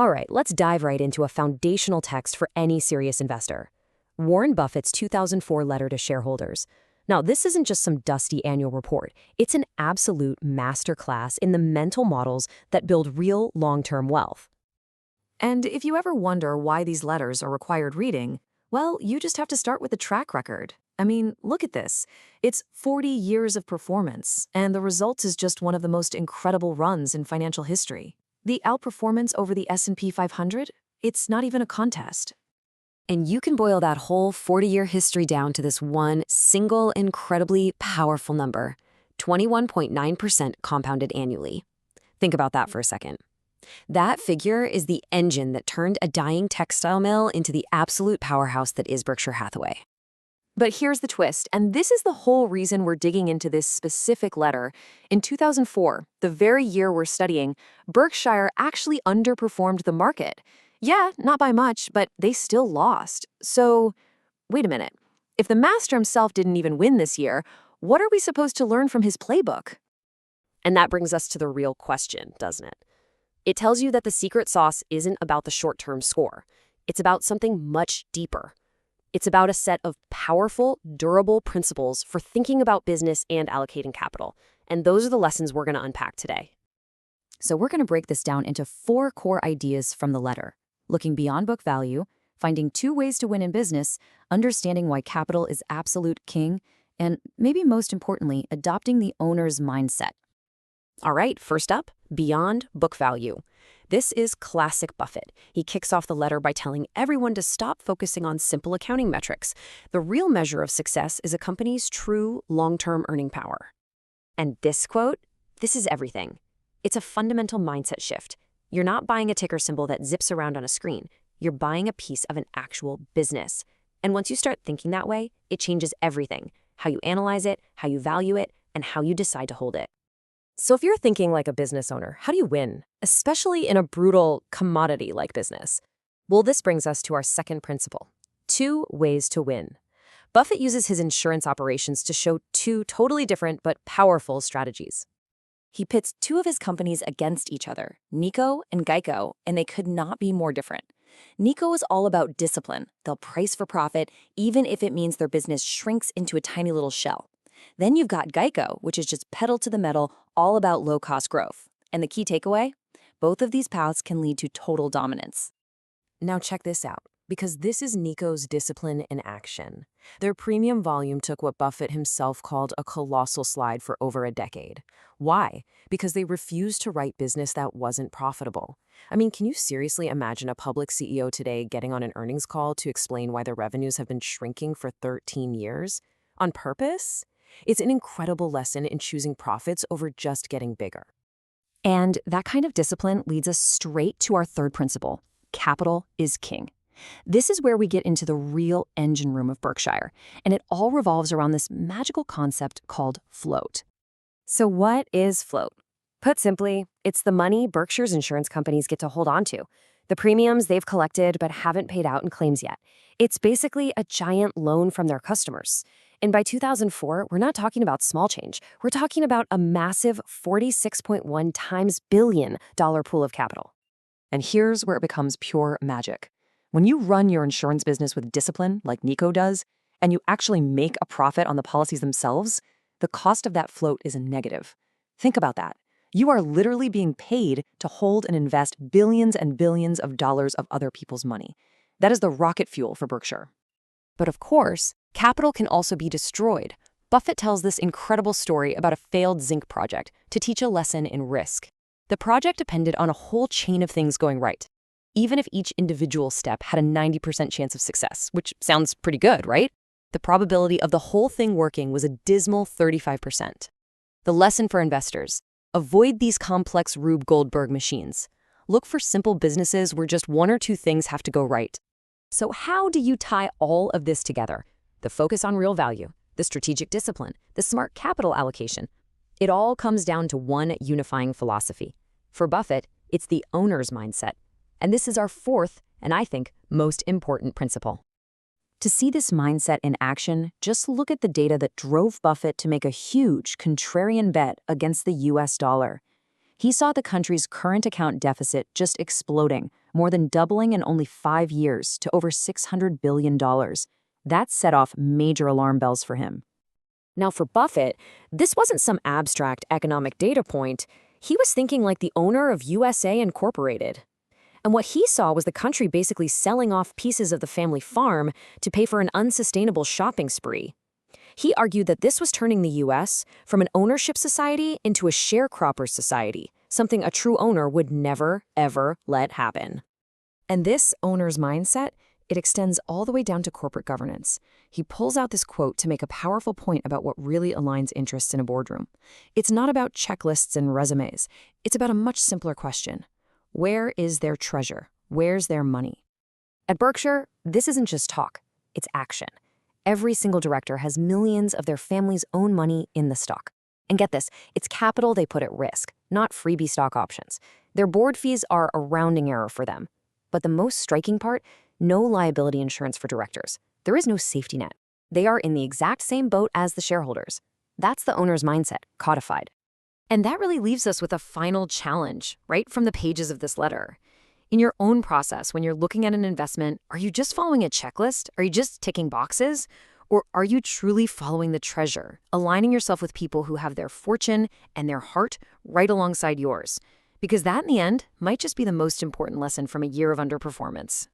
All right, let's dive right into a foundational text for any serious investor. Warren Buffett's 2004 letter to shareholders. Now, this isn't just some dusty annual report. It's an absolute masterclass in the mental models that build real long-term wealth. And if you ever wonder why these letters are required reading, well, you just have to start with the track record. I mean, look at this. It's 40 years of performance, and the result is just one of the most incredible runs in financial history. The outperformance over the S&P 500, it's not even a contest. And you can boil that whole 40-year history down to this one single, incredibly powerful number, 21.9% compounded annually. Think about that for a second. That figure is the engine that turned a dying textile mill into the absolute powerhouse that is Berkshire Hathaway. But here's the twist, and this is the whole reason we're digging into this specific letter. In 2004, the very year we're studying, Berkshire actually underperformed the market. Yeah, not by much, but they still lost. So, wait a minute. If the master himself didn't even win this year, what are we supposed to learn from his playbook? And that brings us to the real question, doesn't it? It tells you that the secret sauce isn't about the short-term score. It's about something much deeper. It's about a set of powerful, durable principles for thinking about business and allocating capital. And those are the lessons we're going to unpack today. So we're going to break this down into 4 core ideas from the letter: looking beyond book value, finding 2 ways to win in business, understanding why capital is absolute king, and maybe most importantly, adopting the owner's mindset. All right, first up, beyond book value. This is classic Buffett. He kicks off the letter by telling everyone to stop focusing on simple accounting metrics. The real measure of success is a company's true long-term earning power. And this quote, this is everything. It's a fundamental mindset shift. You're not buying a ticker symbol that zips around on a screen. You're buying a piece of an actual business. And once you start thinking that way, it changes everything: how you analyze it, how you value it, and how you decide to hold it. So if you're thinking like a business owner, how do you win, especially in a brutal commodity-like business? Well, this brings us to our second principle: 2 ways to win. Buffett uses his insurance operations to show 2 totally different but powerful strategies. He pits 2 of his companies against each other, GEICO and GEICO, and they could not be more different. GEICO is all about discipline. They'll price for profit, even if it means their business shrinks into a tiny little shell. Then you've got GEICO, which is just pedal to the metal, all about low-cost growth. And the key takeaway? Both of these paths can lead to total dominance. Now check this out, because this is GEICO's discipline in action. Their premium volume took what Buffett himself called a colossal slide for over a decade. Why? Because they refused to write business that wasn't profitable. I mean, can you seriously imagine a public CEO today getting on an earnings call to explain why their revenues have been shrinking for 13 years? On purpose? It's an incredible lesson in choosing profits over just getting bigger. And that kind of discipline leads us straight to our third principle: capital is king. This is where we get into the real engine room of Berkshire, and it all revolves around this magical concept called float. So what is float? Put simply, it's the money Berkshire's insurance companies get to hold on to, the premiums they've collected but haven't paid out in claims yet. It's basically a giant loan from their customers. And by 2004, we're not talking about small change. We're talking about a massive $46.1 times billion pool of capital. And here's where it becomes pure magic. When you run your insurance business with discipline, like GEICO does, and you actually make a profit on the policies themselves, the cost of that float is negative. Think about that. You are literally being paid to hold and invest billions and billions of dollars of other people's money. That is the rocket fuel for Berkshire. But of course, capital can also be destroyed. Buffett tells this incredible story about a failed zinc project to teach a lesson in risk. The project depended on a whole chain of things going right. Even if each individual step had a 90% chance of success, which sounds pretty good, right? The probability of the whole thing working was a dismal 35%. The lesson for investors: avoid these complex Rube Goldberg machines. Look for simple businesses where just 1 or 2 things have to go right. So how do you tie all of this together? The focus on real value, the strategic discipline, the smart capital allocation. It all comes down to one unifying philosophy. For Buffett, it's the owner's mindset. And this is our 4th, and I think, most important principle. To see this mindset in action, just look at the data that drove Buffett to make a huge contrarian bet against the US dollar. He saw the country's current account deficit just exploding, more than doubling in only 5 years to over $600 billion. That set off major alarm bells for him. Now, for Buffett, this wasn't some abstract economic data point. He was thinking like the owner of USA Incorporated. And what he saw was the country basically selling off pieces of the family farm to pay for an unsustainable shopping spree. He argued that this was turning the U.S. from an ownership society into a sharecropper society, something a true owner would never, ever let happen. And this owner's mindset, it extends all the way down to corporate governance. He pulls out this quote to make a powerful point about what really aligns interests in a boardroom. It's not about checklists and resumes. It's about a much simpler question. Where is their treasure? Where's their money? At Berkshire, this isn't just talk, it's action. Every single director has millions of their family's own money in the stock. And get this, it's capital they put at risk, not freebie stock options. Their board fees are a rounding error for them. But the most striking part, no liability insurance for directors. There is no safety net. They are in the exact same boat as the shareholders. That's the owner's mindset, codified. And that really leaves us with a final challenge, right from the pages of this letter. In your own process, when you're looking at an investment, are you just following a checklist? Are you just ticking boxes? Or are you truly following the treasure, aligning yourself with people who have their fortune and their heart right alongside yours? Because that, in the end, might just be the most important lesson from a year of underperformance.